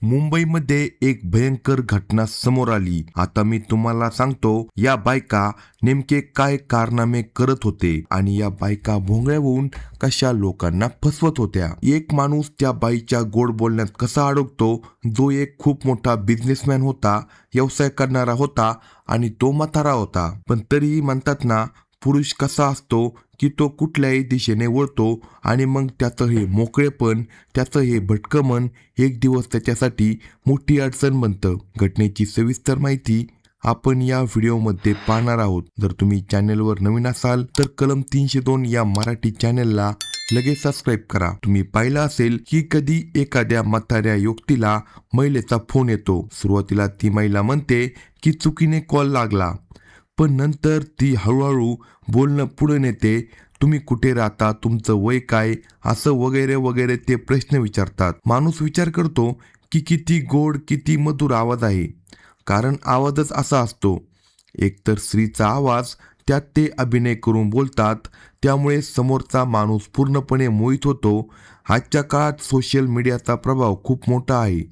मुंबईमध्ये एक भयंकर घटना समोर आली. आता मी तुम्हाला सांगतो या बायका नेमके काय कारनामे करत होते आणि या बायका भोंगळ्या होऊन कशा लोकांना फसवत होत्या. एक माणूस त्या बाईच्या गोड बोलण्यात कसा अडकतो, जो एक खूप मोठा बिझनेसमॅन होता, व्यवसाय करणारा होता आणि तो म्हातारा होता. पण तरीही म्हणतात ना, पुरुष कसा असतो की तो कुठल्याही दिशेने वळतो आणि मग त्याचं हे मोकळेपण, त्याचं हे भटकं मन एक दिवस त्याच्यासाठी मोठी अडचण बनतं. घटनेची सविस्तर माहिती आपण या व्हिडिओमध्ये पाहणार आहोत. जर तुम्ही चॅनलवर नवीन असाल तर कलम 302 या मराठी चॅनलला लगेच सबस्क्राईब करा. तुम्ही पाहिलं असेल की कधी एखाद्या म्हाताऱ्या व्यक्तीला महिलेचा फोन येतो. सुरुवातीला ती महिला म्हणते की चुकीने कॉल लागला, पण नंतर ती हळूहळू बोलणं पुढे नेते. तुम्ही कुठे राहता, तुमचं वय काय, असं वगैरे वगैरे ते प्रश्न विचारतात. माणूस विचार करतो की किती गोड, किती मधुर आवाज आहे. कारण आवाजच असा असतो. एकतर स्त्रीचा आवाज, त्यात ते अभिनय करून बोलतात, त्यामुळे समोरचा माणूस पूर्णपणे मोहित होतो. आजच्या काळात सोशल मीडियाचा प्रभाव खूप मोठा आहे.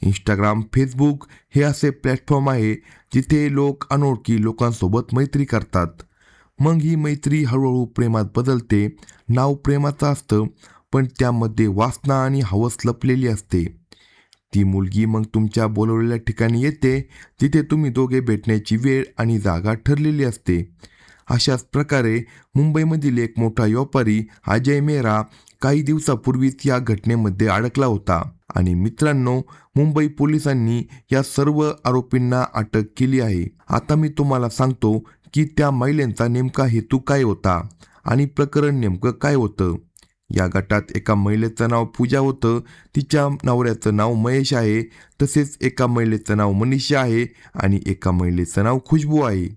इंस्टाग्राम, फेसबुक हे असे प्लॅटफॉर्म आहे जिथे लोक अनोळखी लोकांसोबत मैत्री करतात. मग ही मैत्री हळूहळू प्रेमात बदलते. नाव प्रेमाचं असतं, पण त्यामध्ये वासना आणि हवस लपलेली असते. ती मुलगी मग तुमच्या बोलवलेल्या ठिकाणी येते, जिथे तुम्ही दोघे भेटण्याची वेळ आणि जागा ठरलेली असते. अशाच प्रकारे मुंबईमधील एक मोठा व्यापारी अजय मेहरा काही दिवसापूर्वीच या घटनेमध्ये अडकला होता. आणि मित्रांनो, मुंबई पोलिसांनी या सर्व आरोपींना अटक केली आहे. आता मी तुम्हाला सांगतो की त्या महिलेचा नेमका हेतू काय होता आणि प्रकरण नेमकं काय होतं. या गटात एका महिलेचं नाव पूजा होतं, तिच्या नवऱ्याचं नाव महेश आहे, तसेच एका महिलेचं नाव मनीषा आहे आणि एका महिलेचं नाव खुशबू आहे.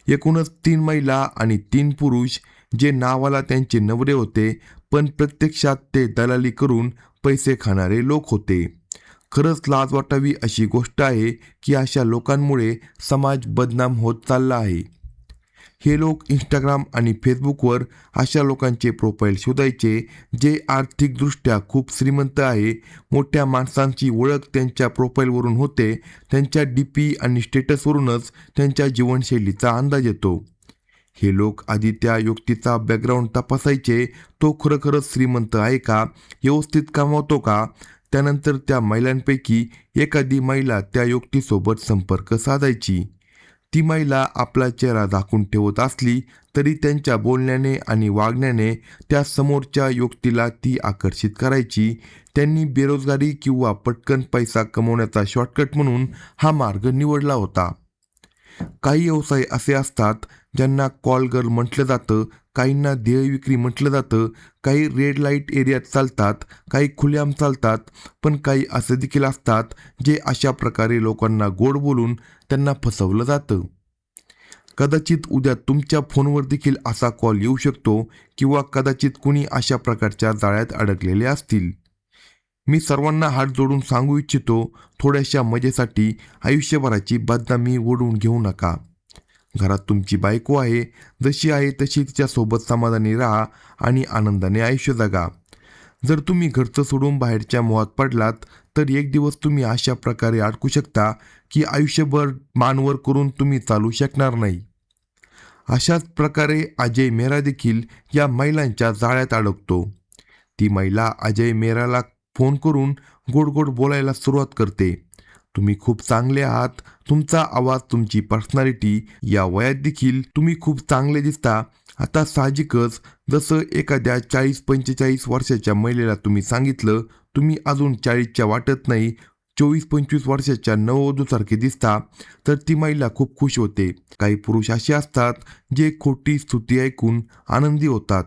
एकूणच 3 महिला आणि 3 पुरुष, जे नावाला त्यांचे नवरे होते, पण प्रत्यक्षात ते दलाली करून पैसे खाणारे लोक होते. खरंच लाज वाटावी अशी गोष्ट आहे की अशा लोकांमुळे समाज बदनाम होत चालला आहे. हे लोक इंस्टाग्राम आणि फेसबुकवर अशा लोकांचे प्रोफाईल शोधायचे जे आर्थिकदृष्ट्या खूप श्रीमंत आहे. मोठ्या माणसांची ओळख त्यांच्या प्रोफाईलवरून होते. त्यांच्या डीपी आणि स्टेटसवरूनच त्यांच्या जीवनशैलीचा अंदाज येतो. हे लोक आधी त्या व्यक्तीचा बॅकग्राऊंड तपासायचे. तो खरोखरच श्रीमंत आहे का, व्यवस्थित कमावतो का. त्यानंतर त्या महिलांपैकी एखादी महिला त्या व्यक्तीसोबत संपर्क साधायची. ती महिला आपला चेहरा झाकून ठेवत असली तरी त्यांच्या बोलण्याने आणि वागण्याने त्या समोरच्या व्यक्तीला ती आकर्षित करायची. त्यांनी बेरोजगारी किंवा पटकन पैसा कमवण्याचा शॉर्टकट म्हणून हा मार्ग निवडला होता. काही व्यवसाय असे असतात ज्यांना कॉल गर्ल म्हटलं जातं, काहींना देह विक्री म्हटलं जातं, काही रेड लाईट एरियात चालतात, काही खुलेआम चालतात, पण काही असे देखील असतात जे अशा प्रकारे लोकांना गोड बोलून त्यांना फसवलं जातं. कदाचित उद्या तुमच्या फोनवर देखील असा कॉल येऊ शकतो किंवा कदाचित कुणी अशा प्रकारच्या जाळ्यात अडकलेले असतील. मी सर्वांना हात जोडून सांगू इच्छितो, थोड्याशा मजेसाठी आयुष्यभराची बदनामी ओढवून घेऊ नका. घरात तुमची बायको आहे, जशी आहे तशी तिच्यासोबत समाधानी राहा आणि आनंदाने आयुष्य जगा. जर तुम्ही घरचं सोडून बाहेरच्या मोहात पडलात तर एक दिवस तुम्ही अशा प्रकारे अडकू शकता की आयुष्यभर मानवर करून तुम्ही चालू शकणार नाही. अशाच प्रकारे अजय मेहरा देखील या महिलांच्या जाळ्यात अडकतो. ती महिला अजय मेहराला फोन करून गोड गोड बोलायला सुरुवात करते. तुम्ही खूप चांगले आहात, तुमचा आवाज, तुमची पर्सनॅलिटी, या वयात देखील तुम्ही खूप चांगले दिसता. आता साहजिकच जसं एखाद्या 40-45 वर्षाच्या महिलेला तुम्ही सांगितलं तुम्ही अजून 40च्या वाटत नाही, 24-25 वर्षाच्या नववधूसारखे दिसता, तर ती महिला खूप खुश होते. काही पुरुष असे असतात जे खोटी स्तुती ऐकून आनंदी होतात.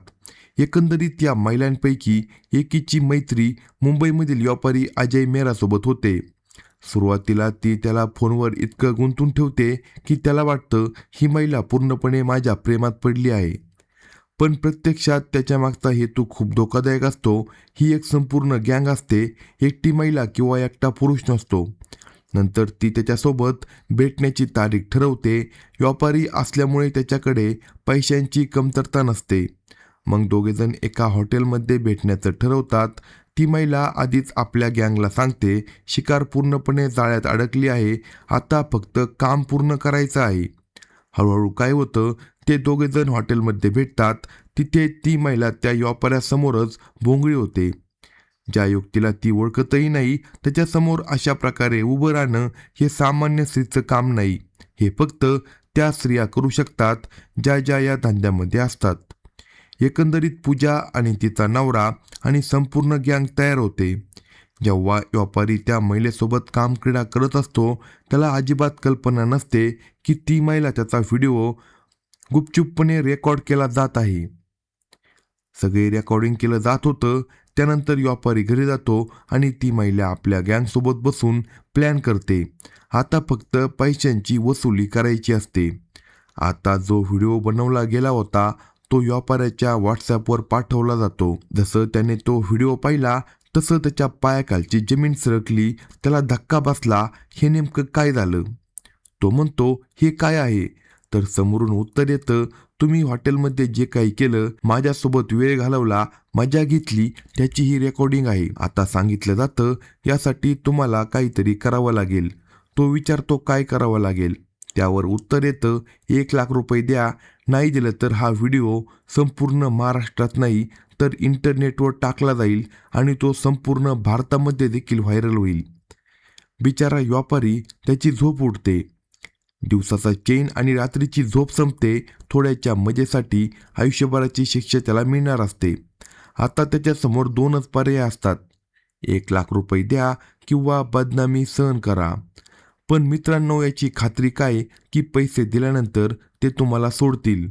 एकंदरीत या महिलांपैकी एकीची मैत्री मुंबईमधील व्यापारी अजय मेहरासोबत होते. सुरुवातीला ती त्याला फोनवर इतकं गुंतून ठेवते की त्याला वाटतं ही महिला पूर्णपणे माझ्या प्रेमात पडली आहे. पण प्रत्यक्षात त्याच्या मागचा हेतू खूप धोकादायक असतो. ही एक संपूर्ण गँग असते, एकटी महिला किंवा एकटा पुरुष नसतो. नंतर ती त्याच्यासोबत भेटण्याची तारीख ठरवते. व्यापारी असल्यामुळे त्याच्याकडे पैशांची कमतरता नसते. मग दोघेजण एका हॉटेलमध्ये भेटण्याचं ठरवतात. ती महिला आधीच आपल्या गँगला सांगते, शिकार पूर्णपणे जाळ्यात अडकली आहे, आता फक्त काम पूर्ण करायचं आहे. हळूहळू काय होतं, ते दोघेजण हॉटेलमध्ये भेटतात. तिथे ती महिला त्या व्यापाऱ्यासमोरच भोंगळी होते. ज्या व्यक्तीला ती ओळखतही नाही त्याच्यासमोर अशा प्रकारे उभं राहणं हे सामान्य स्त्रीचं काम नाही. हे फक्त त्या स्त्रिया करू शकतात ज्या ज्या या धंद्यामध्ये असतात. एकंदरीत पूजा आणि तिचा नवरा आणि संपूर्ण गँग तयार होते. जेव्हा व्यापारी त्या महिलेसोबत कामक्रीडा करत असतो त्याला अजिबात कल्पना नसते की ती महिला त्याचा व्हिडिओ गुपचूपपणे रेकॉर्ड केला जात आहे. सगळे रेकॉर्डिंग केलं जात होतं. त्यानंतर व्यापारी घरी जातो आणि ती महिला आपल्या गँगसोबत बसून प्लॅन करते. आता फक्त पैशांची वसुली करायची असते. आता जो व्हिडिओ बनवला गेला होता तो व्यापाऱ्याच्या व्हॉट्सॲपवर पाठवला जातो. जसं त्याने तो व्हिडिओ पाहिला तसं त्याच्या पायाखालची जमीन सरकली. त्याला धक्का बसला. हे नेमकं काय झालं? तो म्हणतो, हे काय आहे? तर समोरून उत्तर येतं, तुम्ही हॉटेलमध्ये जे काही केलं, माझ्यासोबत वेळ घालवला, मजा घेतली, त्याची ही रेकॉर्डिंग आहे. आता सांगितलं जातं यासाठी तुम्हाला काहीतरी करावं लागेल. तो विचारतो काय करावं लागेल? त्यावर उत्तर येतं, 1,00,000 रुपये द्या. नाही दिलं तर हा व्हिडिओ संपूर्ण महाराष्ट्रात नाही तर इंटरनेटवर टाकला जाईल आणि तो संपूर्ण भारतामध्ये देखील व्हायरल होईल. बिचारा व्यापारी त्याची झोप उडते. दिवसाचा चैन आणि रात्रीची झोप संपते. थोड्याच्या मजेसाठी आयुष्यभराची शिक्षा त्याला मिळणार असते. आता त्याच्यासमोर 2च पर्याय असतात, 1,00,000 रुपये द्या किंवा बदनामी सहन करा. पण मित्रांनो, याची खात्री काय की पैसे दिल्यानंतर ते तुम्हाला सोडतील?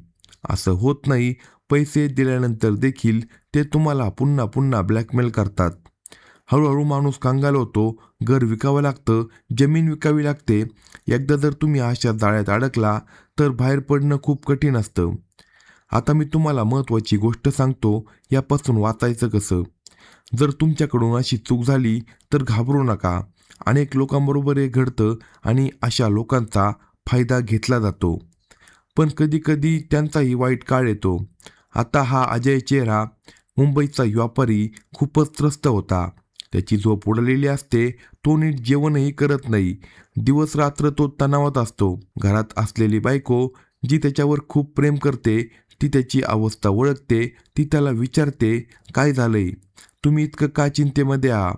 असं होत नाही. पैसे दिल्यानंतर देखील ते तुम्हाला पुन्हा पुन्हा ब्लॅकमेल करतात. हळूहळू माणूस कंगाल होतो. घर विकावं लागतं, जमीन विकावी लागते. एकदा जर तुम्ही अशा जाळ्यात अडकला तर बाहेर पडणं खूप कठीण असतं. आता मी तुम्हाला महत्त्वाची गोष्ट सांगतो, यापासून वाचायचं कसं. जर तुमच्याकडून अशी चूक झाली तर घाबरू नका. अनेक लोकांबरोबर हे घडतं आणि अशा लोकांचा फायदा घेतला जातो. पण कधीकधी त्यांचाही वाईट काळ येतो. आता हा अजय चेहरा, मुंबईचा व्यापारी, खूपच त्रस्त होता. त्याची झोप उडलेली असते. तो नीट जेवणही करत नाही. दिवस रात्र तो तणावात असतो. घरात असलेली बायको, जी त्याच्यावर खूप प्रेम करते, ती त्याची अवस्था ओळखते. ती त्याला विचारते, काय झालंय? तुम्ही इतकं का चिंतेमध्ये आहात?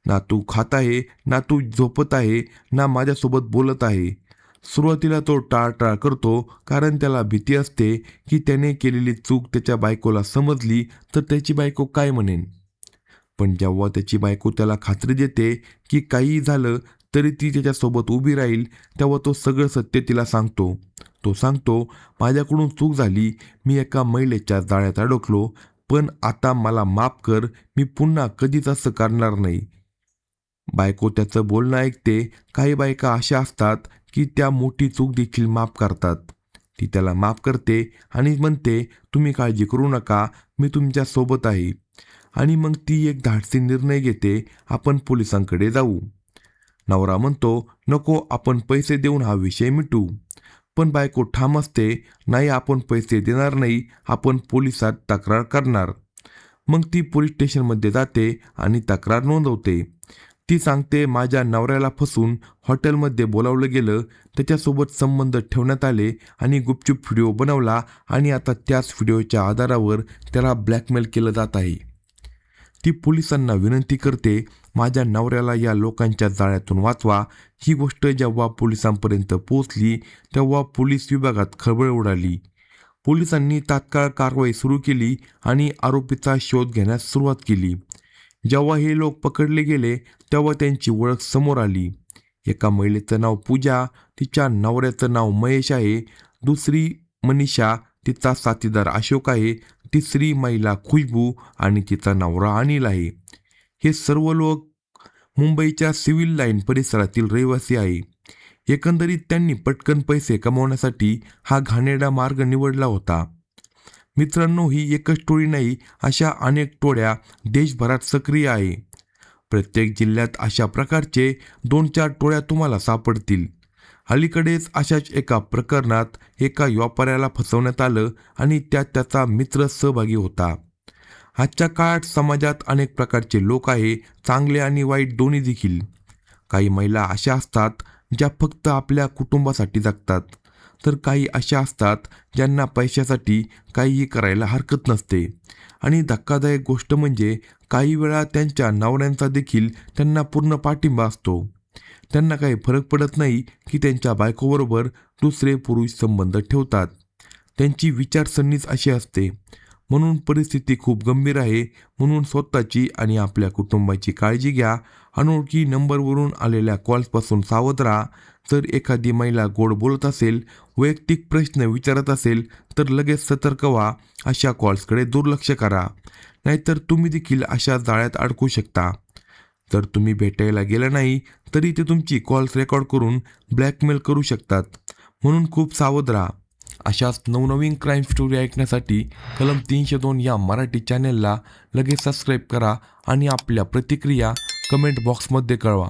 ना तू खात आहे, ना तू झोपत आहे, ना माझ्यासोबत बोलत आहे. सुरुवातीला तो टाळटाळ करतो, कारण त्याला भीती असते की त्याने केलेली चूक त्याच्या बायकोला समजली तर त्याची बायको काय म्हणेन. पण जेव्हा त्याची बायको त्याला खात्री देते की काहीही झालं तरी ती त्याच्यासोबत उभी राहील, तेव्हा तो सगळं सत्य तिला सांगतो. तो सांगतो, माझ्याकडून चूक झाली, मी एका महिलेच्या जाळ्यात अडकलो, पण आता मला माफ कर, मी पुन्हा कधीच असं करणार नाही. बायको त्याचं बोलणं ऐकते. काही बायका अशा असतात की त्या मोठी चूक देखील माफ करतात. ती त्याला माफ करते आणि म्हणते, तुम्ही काळजी करू नका, मी तुमच्या सोबत आहे. आणि मग ती एक धाडसी निर्णय घेते, आपण पोलिसांकडे जाऊ. नवरा म्हणतो, नको, आपण पैसे देऊन हा विषय मिटवू. पण बायको ठाम असते, नाही, आपण पैसे देणार नाही, आपण पोलिसात तक्रार करणार. मग ती पोलीस स्टेशनमध्ये जाते आणि तक्रार नोंदवते. ती सांगते, माझ्या नवऱ्याला फसून हॉटेलमध्ये बोलावलं गेलं, त्याच्यासोबत संबंध ठेवण्यात आले आणि गुपचूप व्हिडिओ बनवला आणि आता त्याच व्हिडिओच्या आधारावर त्याला ब्लॅकमेल केलं जात आहे. ती पोलिसांना विनंती करते, माझ्या नवऱ्याला या लोकांच्या जाळ्यातून वाचवा. ही गोष्ट जेव्हा पोलिसांपर्यंत पोहोचली तेव्हा पोलीस विभागात खळबळ उडाली. पोलिसांनी तात्काळ कारवाई सुरू केली आणि आरोपीचा शोध घेण्यास सुरुवात केली. जेव्हा हे लोक पकडले गेले तेव्हा त्यांची ओळख समोर आली. एका महिलेचं नाव पूजा, तिच्या नवऱ्याचं नाव महेश आहे. दुसरी मनीषा, तिचा साथीदार अशोक आहे. तिसरी महिला खुशबू आणि तिचा नवरा अनिल आहे. हे सर्व लोक मुंबईच्या सिव्हिल लाईन परिसरातील रहिवासी आहे. एकंदरीत त्यांनी पटकन पैसे कमवण्यासाठी हा घाणेरडा मार्ग निवडला होता. मित्रांनो, ही एकच टोळी नाही, अशा अनेक टोळ्या देशभरात सक्रिय आहे. प्रत्येक जिल्ह्यात अशा प्रकारचे 2-4 टोळ्या तुम्हाला सापडतील. अलीकडेच अशाच एका प्रकरणात एका व्यापाऱ्याला फसवण्यात आलं आणि त्यात त्याचा मित्र सहभागी होता. आजच्या काळात समाजात अनेक प्रकारचे लोक आहे, चांगले आणि वाईट दोन्ही देखील. काही महिला अशा असतात ज्या फक्त आपल्या कुटुंबासाठी जगतात, तर काही अशा असतात ज्यांना पैशासाठी काहीही करायला हरकत नसते. आणि धक्कादायक गोष्ट म्हणजे काही वेळा त्यांच्या नवऱ्यांचा देखील त्यांना पूर्ण पाठिंबा असतो. त्यांना काही फरक पडत नाही की त्यांच्या बायकोबरोबर दुसरे पुरुष संबंध ठेवतात. त्यांची विचारसरणीच अशी असते. म्हणून परिस्थिती खूप गंभीर आहे. म्हणून स्वतःची आणि आपल्या कुटुंबाची काळजी घ्या. अनोळखी नंबरवरून आलेल्या कॉल्सपासून सावध राहा. जर एखादी महिला गोड बोलत असेल, वैयक्तिक प्रश्न विचारत असेल, तर लगेच सतर्क व्हा. अशा कॉल्सकडे दुर्लक्ष करा, नाहीतर तुम्ही देखील अशा जाळ्यात अडकू शकता. जर तुम्ही भेटायला गेला नाही तरी ते तुमची कॉल्स रेकॉर्ड करून ब्लॅकमेल करू शकतात. म्हणून खूप सावध राहा. अशाच नवनवीन क्राईम स्टोरी ऐकण्यासाठी कलम 302 या मराठी चॅनेलला लगेच सबस्क्राईब करा आणि आपल्या प्रतिक्रिया कमेंट बॉक्समध्ये कळवा.